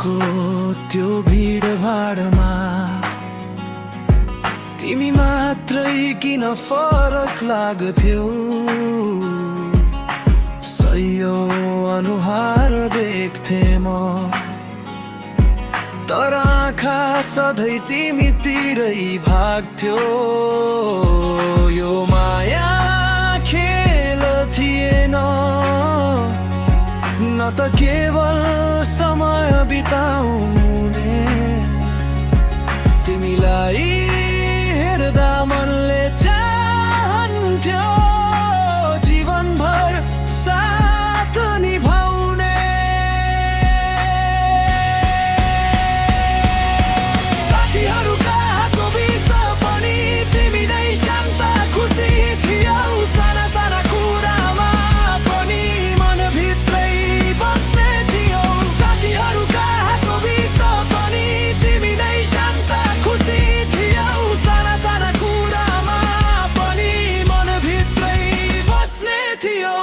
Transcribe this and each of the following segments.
सहरको त्यो भिडभाडमा तिमी मात्रै किन फरक लाग्थ्यौ। सयौं अनुहार देख्थे म, तर आँखा सधैँ तिमीतिरै भाग्थ्यो। यो माया खेल थिएन, न त केवल समय बिताउने। तिमीलाई हेर्दा मनले चाहन्थ्यो जीवनभर साथ निभाउने। साथीहरूका हाँसो बिच पनि तिमी नै शान्त खुसी थियौ। साना साना कुरामा पनि मनभित्रै बस्ने थियौ। साथीहरूका हाँसो बिच पनि तिमी नै शान्त खुसी थियौ। साना साना कुरामा पनि मनभित्रै बस्ने थियौ।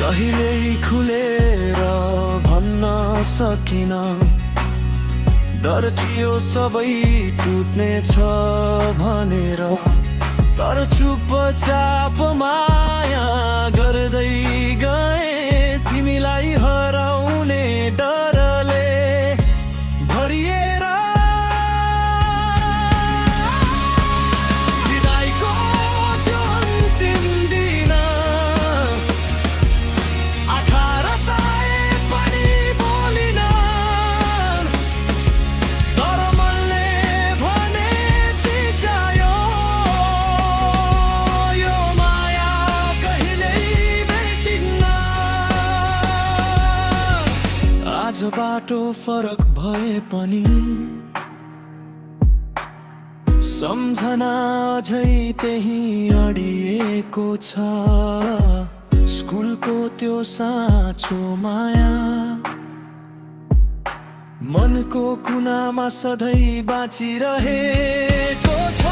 कहिल्यै खुलेर भन्न सकिन, डर थियो सबै टुट्नेछ भनेर। तर चुपचाप माया गर्दै गए, तिमीलाई हराउने डरले भरिएर। विदाईको त्यो अन्तिम दिन आँखा रसाए पनि बोलिन, तर मनले भने चिच्यायो। यो माया कहिल्यै भेटिन्न। आज बाटो फरक भए पनि सम्झना अझै त्यही अडिएको छ। स्कुलको त्यो साँचो माया मनको कुनामा सधैँ बाँचिरहेको छ।